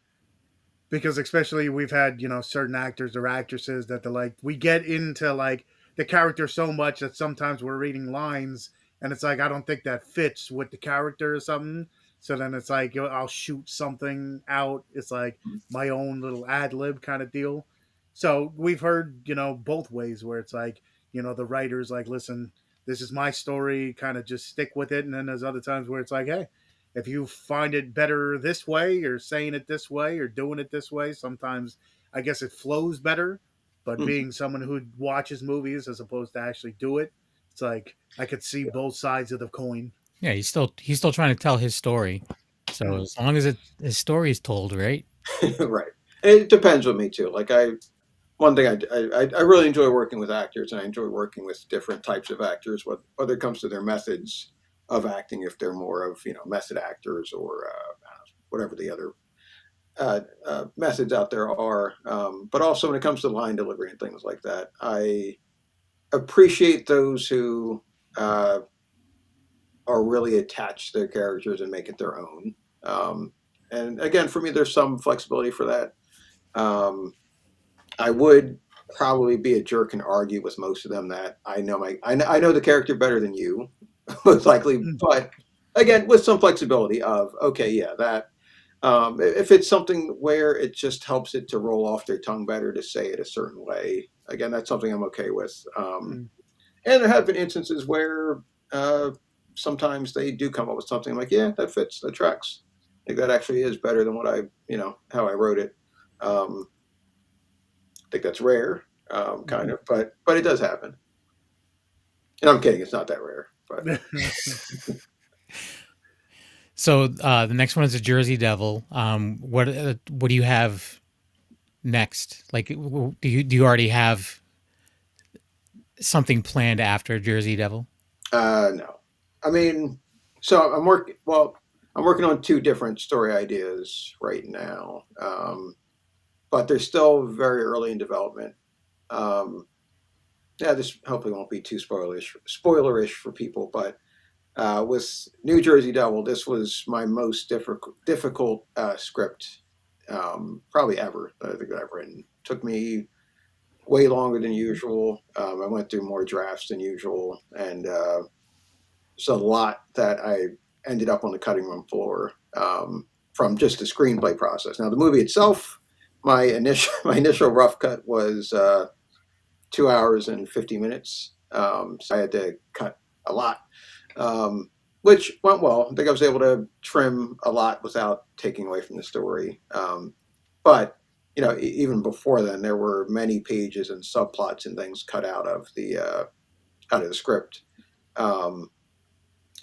C: because especially we've had certain actors or actresses that they're like, we get into like the character so much that sometimes we're reading lines and it's like I don't think that fits with the character or something, so then it's like I'll shoot something out. It's like my own little ad lib kind of deal. So we've heard both ways where it's like the writer's like, listen, this is my story, kind of just stick with it, and then there's other times where it's like, hey, if you find it better this way or saying it this way or doing it this way, sometimes I guess it flows better. But
D: Mhm.
C: being someone who watches movies as opposed to actually do it, it's like I could see both sides of the coin.
B: Yeah, he's still trying to tell his story. So
C: Mm.
B: as long as his story is told, right?
D: Right. It depends with me too. Like one thing I really enjoy working with actors, and I enjoy working with different types of actors, whether it comes to their methods of acting, if they're more of method actors or whatever the other methods out there are. But also when it comes to line delivery and things like that, I appreciate those who uh, are really attached to their characters and make it their own. And again, for me, there's some flexibility for that. Um, I would probably be a jerk and argue with most of them that I know the character better than you, most likely.
C: Mm.
D: But again, with some flexibility of okay, yeah, that if it's something where it just helps it to roll off their tongue better to say it a certain way, again, that's something I'm okay with.
C: Mm.
D: And there have been instances where uh, sometimes they do come up with something like, yeah, that fits, that tracks. I think that actually is better than what how I wrote it. Um, I think that's rare, kind of, but it does happen. And I'm kidding, it's not that rare. But
B: So the next one is the Jersey Devil. What do you have next? Like, do you already have something planned after Jersey Devil?
D: no, I mean, so I'm working on two different story ideas right now, but they're still very early in development. Um, yeah, this hopefully won't be too spoilerish for people, but with New Jersey Devil, this was my most difficult script probably ever that I think that I've written. Took me way longer than usual. I went through more drafts than usual, and it's a lot that I ended up on the cutting room floor from just the screenplay process. Now, the movie itself, my initial rough cut was 2 hours and 50 minutes. So I had to cut a lot, which went well. I think I was able to trim a lot without taking away from the story. But even before then, there were many pages and subplots and things cut out of the script. Um,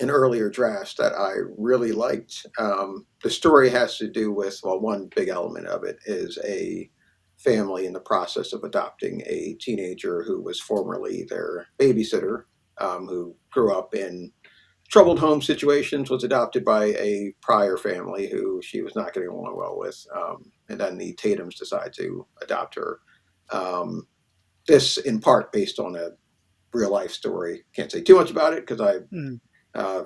D: in earlier drafts that I really liked. The story has to do with, well, one big element of it is a family in the process of adopting a teenager who was formerly their babysitter, who grew up in troubled home situations, was adopted by a prior family who she was not getting along well with. And then the Tatums decide to adopt her. This in part based on a real life story. Can't say too much about it because I
C: Mm.
D: uh,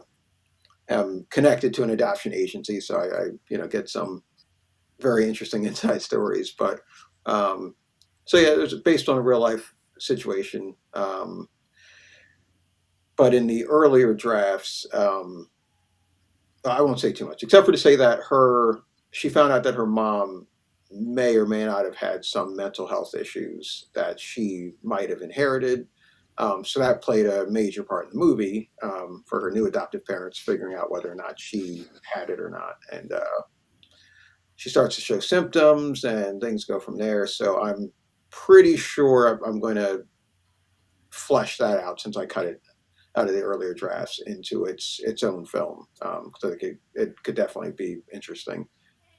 D: am connected to an adoption agency, so I get some very interesting inside stories. But so yeah, it was based on a real life situation. But in the earlier drafts, I won't say too much, except for to say that she found out that her mom may or may not have had some mental health issues that she might have inherited. So that played a major part in the movie for her new adoptive parents figuring out whether or not she had it or not. And she starts to show symptoms and things go from there. So I'm pretty sure I'm going to flesh that out since I cut it out of the earlier drafts into its own film. So it could definitely be interesting.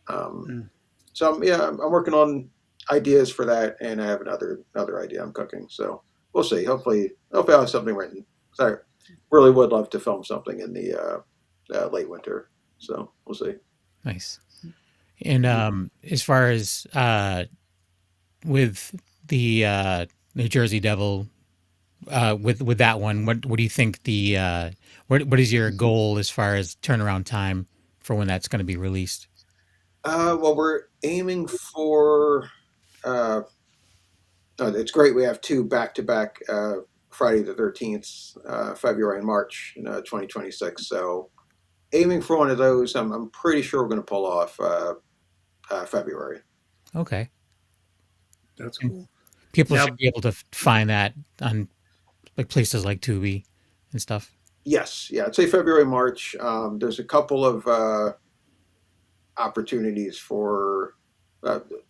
D: Um,
C: Mm.
D: so I'm working on ideas for that, and I have another idea I'm cooking. So we'll see. Hopefully I'll have something written. So I really would love to film something in the late winter. So we'll see.
B: Nice. And as far as with the New Jersey Devil, with that one, what do you think what is your goal as far as turnaround time for when that's going to be released?
D: Well, we're aiming for. Uh, it's great. We have two back-to-back Friday the 13th, February and March in 2026. So aiming for one of those. I'm pretty sure we're going to pull off February.
B: Okay.
C: That's
B: And
C: cool.
B: people
C: Now,
B: should be able to find that on like places like Tubi and stuff.
D: Yes, yeah, I'd say February, March. There's a couple of opportunities for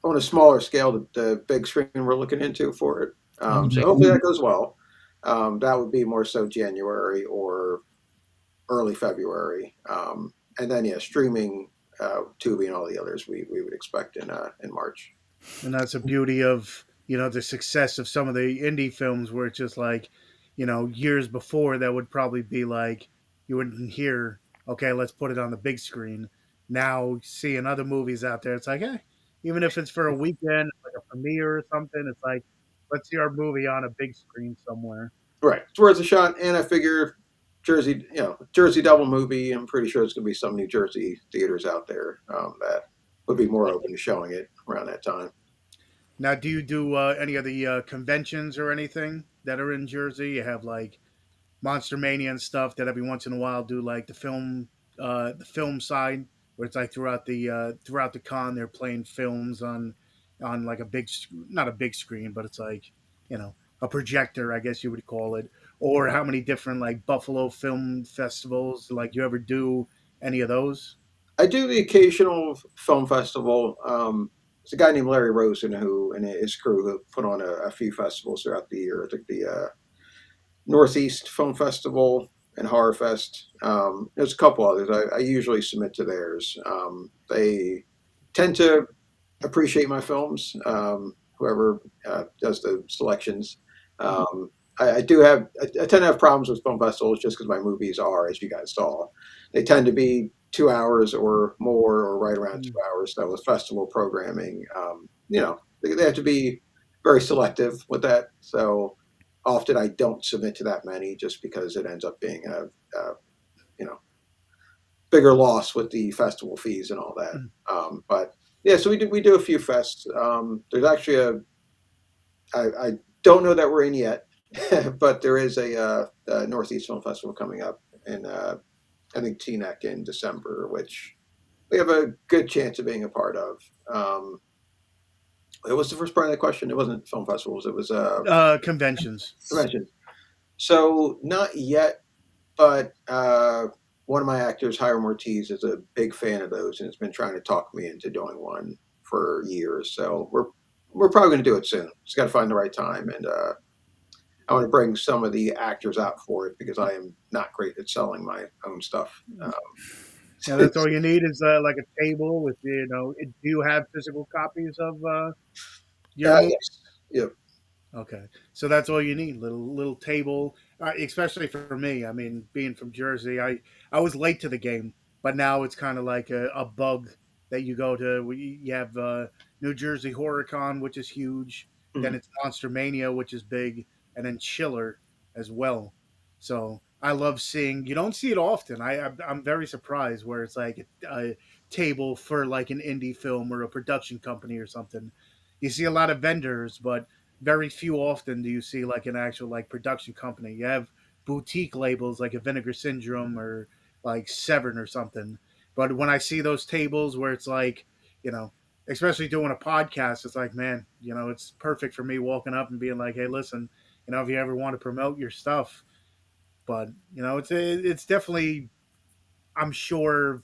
D: on a smaller scale, the big screen we're looking into for it.
B: Oh,
D: So
B: nice.
D: hopefully that goes well. That would be more so January or early February, and then streaming Tubi and all the others we would expect in March.
C: and that's the beauty of the success of some of the indie films, where it's just like, years before that would probably be like you wouldn't hear, okay, let's put it on the big screen. Now seeing other movies out there, it's like, hey, even if it's for a weekend, like a premiere or something, it's like, let's see our movie on a big screen somewhere.
D: Right, it's worth a shot, and I figure Jersey Devil movie. I'm pretty sure there's going to be some New Jersey theaters out there that would be more open to showing it around that time.
C: Now, do you do any of the conventions or anything that are in Jersey? You have like Monster Mania and stuff that every once in a while do like the film side, where it's like throughout the con they're playing films on like a not a big screen, but it's like a projector, I guess you would call it. Or how many different like Buffalo Film Festivals, like you ever do any of those?
D: I do the occasional film festival. There's a guy named Larry Rosen who and his crew who put on a few festivals throughout the year. I think the Northeast Film Festival and Horror Fest. There's a couple others. I usually submit to theirs. They tend to appreciate my films. Whoever does the selections. I tend to have problems with film festivals just because my movies are, as you guys saw, they tend to be 2 hours or more, or right around 2 hours. So with festival programming, they have to be very selective with that. So often I don't submit to that many just because it ends up being a you know bigger loss with the festival fees and all that. But yeah, so we do a few fests. There's actually I don't know that we're in yet, but there is a Northeast Film Festival coming up in I think Teaneck in December, which we have a good chance of being a part of. It was the first part of that question. It wasn't film festivals. It was
C: Conventions.
D: conventions. So not yet, but one of my actors, Hiram Ortiz, is a big fan of those and has been trying to talk me into doing one for years. So we're probably going to do it soon. Just got to find the right time, and I want to bring some of the actors out for it because I am not great at selling my own stuff.
C: Yeah, that's all you need is like a table with Do you have physical copies of your movie?
D: Yes. Yep.
C: Okay, so that's all you need, little table. Especially for me, I mean, being from Jersey, I was late to the game, but now it's kind of like a bug that you go to. You have New Jersey HorrorCon, which is huge. Then
D: Mhm.
C: it's Monster Mania, which is big, and then Chiller as well. So I love seeing. You don't see it often. I'm very surprised where it's like a table for like an indie film or a production company or something. You see a lot of vendors, but very few often do you see like an actual like production company. You have boutique labels like a Vinegar Syndrome or like Severn or something. But when I see those tables where it's like, you know, especially doing a podcast, it's like, man, it's perfect for me walking up and being like, hey, listen, if you ever want to promote your stuff. But it's definitely, I'm sure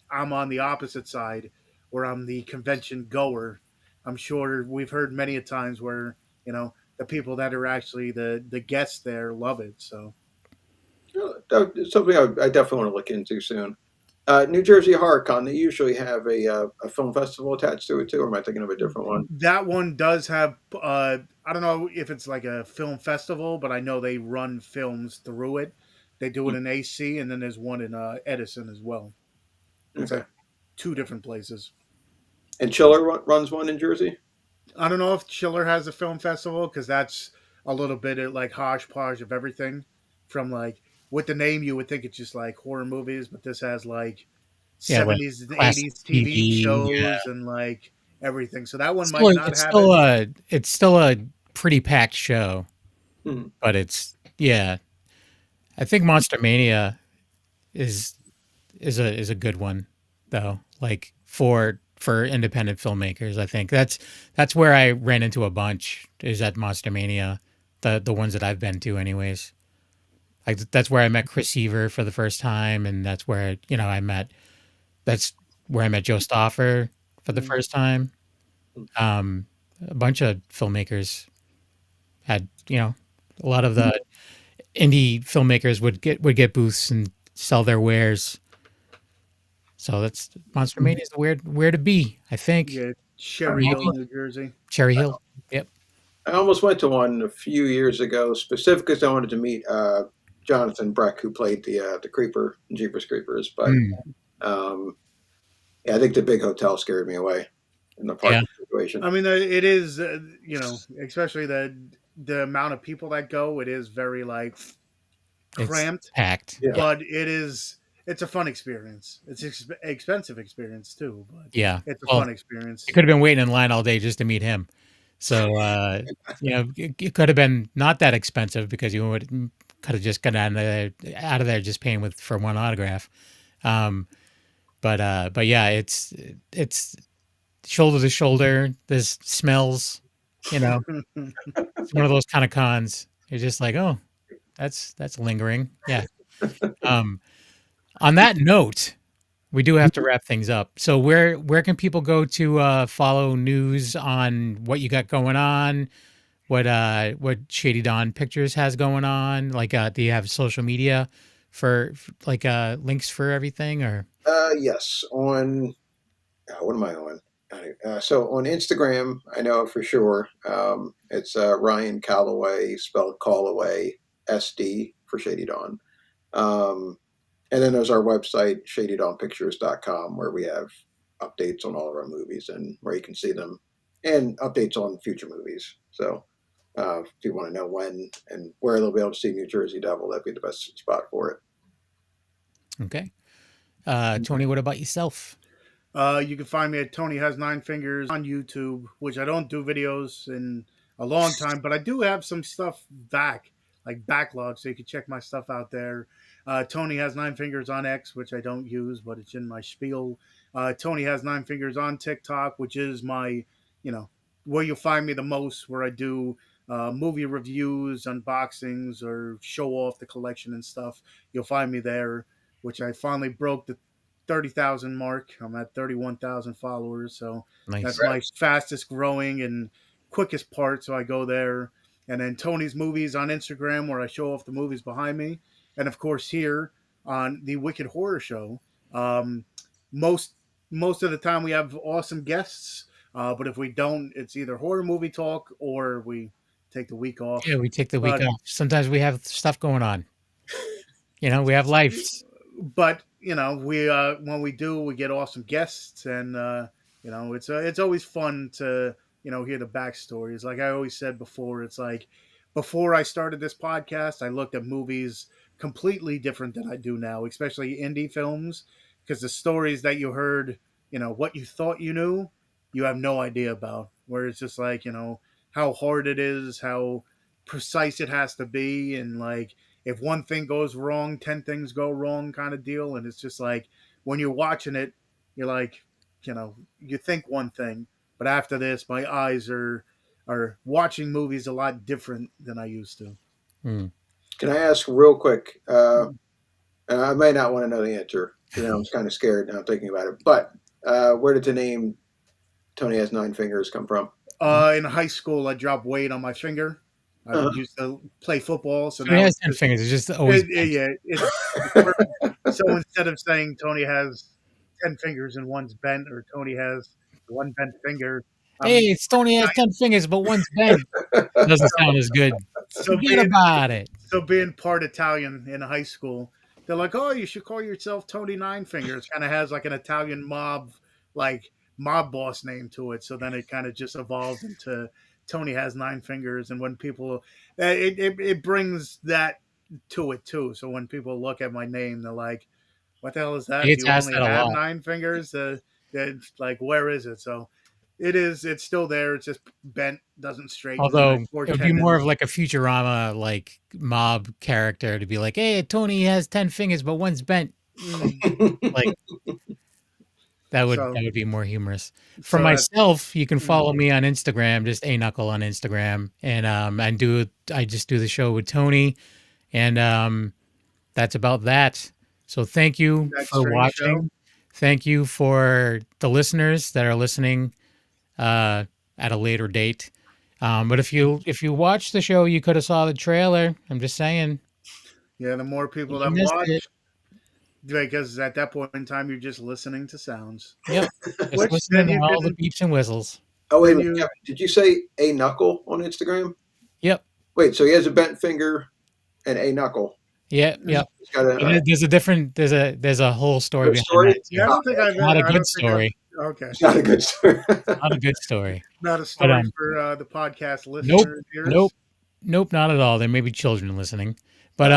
C: I'm on the opposite side where I'm the convention goer. I'm sure we've heard many a times where the people that are actually the guests there love it. So
D: That's something I definitely want to look into soon. New Jersey Horror Con, they usually have a film festival attached to it too, or am I thinking of a different one?
C: that one does have. I don't know if it's like a film festival, but I know they run films through it. They do it in AC, and then there's one in Edison as well. It's
D: Okay.
C: like two different places.
D: And Chiller runs one in Jersey?
C: I don't know if Chiller has a film festival because that's a little bit of like hodgepodge of everything. From like with the name, you would think it's just like horror movies, but this has like
B: Yeah, like
C: 70s and
B: classic
C: 80s TV
B: TV. Yeah.
C: shows and like everything. So that one
B: It's
C: might
B: still,
C: not
B: it's
C: have
B: still
C: it.
B: it's still a pretty packed show,
D: Hmm.
B: but it's yeah. I think Monster Mania is is a good one though. Like for independent filmmakers, I think that's where I ran into a bunch is at Monster Mania, the ones that I've been to anyways. Like that's where I met Chris Seaver for the first time, and that's where that's where I met Joe Stoffer for the
C: Mm.
B: first time. Um, a bunch of filmmakers had a lot of the indie filmmakers would get booths and sell their wares. So that's Monster Mania is where to be, I think.
C: Yeah, Sherry
B: Maybe
C: Hill, New Jersey.
B: Cherry Hill. Yep.
D: I almost went to one a few years ago, specifically because I wanted to meet Jonathan Breck, who played the Creeper in Jeepers Creepers. But
B: Mm,
D: yeah, I think the big hotel scared me away in the
B: yeah,
D: parking situation.
C: I mean, it is, especially the amount of people that go. It is very like
B: it's
C: cramped,
B: packed.
D: Yeah.
B: Yeah,
C: but it's a fun experience. It's expensive experience too, but
B: yeah.
C: it's a
B: Well,
C: fun experience.
B: you could have been waiting in line all day just to meet him. So it could have been not that expensive because you would could have just got out of there just paying for one autograph. Um, but yeah, it's shoulder to shoulder. There's smells. You know, it's one of those kind of cons. You're just like, oh, that's lingering. Yeah. Um, on that note, we do have to wrap things up. So where can people go to follow news on what you got going on? What Shady Dawn Pictures has going on? Like do you have social media for like links for everything or
D: Yes, on what am I on? So on Instagram, I know for sure it's Ryan Callaway, spelled Callaway, SD for Shady Dawn. And then there's our website, shadydawnpictures.com, where we have updates on all of our movies and where you can see them and updates on future movies. So if you want to know when and where they'll be able to see New Jersey Devil, that'd be the best spot for it.
B: okay? Tony, what about yourself?
C: You can find me at Tony Has Nine Fingers on YouTube, which I don't do videos in a long time, but I do have some stuff like backlog, so you can check my stuff out there. Tony Has Nine Fingers on X, which I don't use, but it's in my spiel. Tony Has Nine Fingers on TikTok, which is my, where you'll find me the most, where I do movie reviews, unboxings, or show off the collection and stuff. You'll find me there, which I finally broke the 30,000 mark. I'm at 31,000 followers, so
B: Nice.
C: that's my fastest growing and quickest part. So I go there, and then Tony's Movies on Instagram, where I show off the movies behind me, and of course here on the Wicked Horror Show. Um, most of the time we have awesome guests, but if we don't, it's either horror movie talk or we take the week off.
B: Yeah, we take the week
C: But
B: off. Sometimes we have stuff going on. We have lives.
C: but we when we do, we get awesome guests, and it's always fun to hear the backstories. Like I always said before, it's like before I started this podcast, I looked at movies completely different than I do now, especially indie films, because the stories that you heard, what you thought you knew, you have no idea about. Where it's just like how hard it is, how precise it has to be, and like if one thing goes wrong, 10 things go wrong kind of deal. And it's just like when you're watching it, you're like, you think one thing, but after this, my eyes are watching movies a lot different than I used to.
B: Hmm.
D: Can I ask real quick? And I may not want to know the answer. I'm kind of scared now thinking about it. But where did the name Tony Has Nine Fingers come from?
C: In high school, I dropped weight on my finger. I used to play football, so
B: Tony
C: now
B: has
C: it's
B: 10
C: just
B: fingers. It's just always bent.
C: yeah. So instead of saying Tony has 10 fingers and one's bent, or Tony has one bent finger,
B: Hey,
C: I'm
B: it's Tony has 10 fingers, but one's bent. Doesn't sound as good.
C: so
B: Forget
C: being
B: about it.
C: so being part Italian in high school, they're like, "Oh, you should call yourself Tony Nine Fingers." Kind of has like an Italian mob boss name to it. So then it kind of just evolved into Tony has 9 fingers. And when people, it brings that to it too. So when people look at my name, they're like, "What the hell is
B: He
C: that? Do
B: gets
C: you
B: asked
C: only
B: that a
C: have
B: lot.
C: 9 fingers?" It's like, where is it? So it's still there. It's just bent, doesn't straighten. And I
B: Although
C: four
B: it would be more of
C: tendons.
B: like a Futurama like mob character to be like, hey, Tony has 10 fingers, but one's bent. Like
C: So
B: that would be more humorous. For
C: so that
B: myself, you can
C: mm,
B: follow me on Instagram, just a knuckle on Instagram. And I just do the show with Tony. And that's about that. So thank you
C: that
B: for
C: strange show.
B: watching. Thank you for the listeners that are listening at a later date. But if you watch the show, you could have saw the trailer. I'm just saying,
C: Yeah, the more people
B: you
C: that
B: missed it.
C: watch, because at that point in time you're just listening to sounds.
B: Yep, just
C: Which then
B: listening to
C: you
B: all the
C: can
B: beeps and whistles.
D: Oh wait a
C: then
D: minute,
C: you
D: Kevin, did you say a knuckle on Instagram?
B: Yep,
D: Wait, so he has a bent finger and a knuckle.
B: yep, yep.
D: He's got a,
B: There's a different there's a whole story
D: good
B: behind
D: story.
B: that
C: yeah,
B: too. Not a
C: I
B: good
C: don't think
B: story.
C: I've okay.
D: It's not a good story.
B: Not a good story.
C: Not a
B: But
C: story for the podcast
B: nope,
C: listeners ears.
B: nope, not at all. There may be children listening, but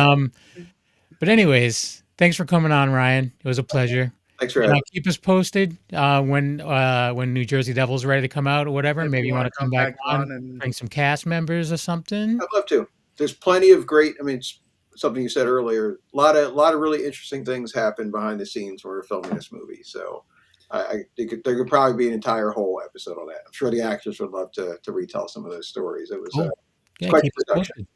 B: anyways, thanks for coming on, Ryan. It was a pleasure.
D: Thanks for
B: And
D: having me.
B: keep us posted when New Jersey Devil's ready to come out or whatever.
C: If
B: Maybe
C: you
B: you
C: want
B: want
C: to
B: to come
C: come
B: back
C: back
B: on,
C: on and
B: bring some cast members or something.
D: I'd love to. There's plenty of great. I mean, it's something you said earlier. A lot of really interesting things happen behind the scenes when we're filming this movie. So, there could probably be an entire whole episode on that. I'm sure the actors would love to retell some of those stories. It was
B: Cool. Yeah,
D: quite
B: keep
D: the
B: us
D: production.
B: posted.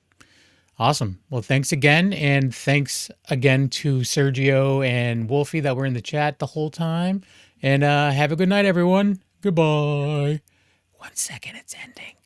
B: Awesome. Well, thanks again. And thanks again to Sergio and Wolfie that were in the chat the whole time. And have a good night, everyone. Goodbye. 1 second, it's ending.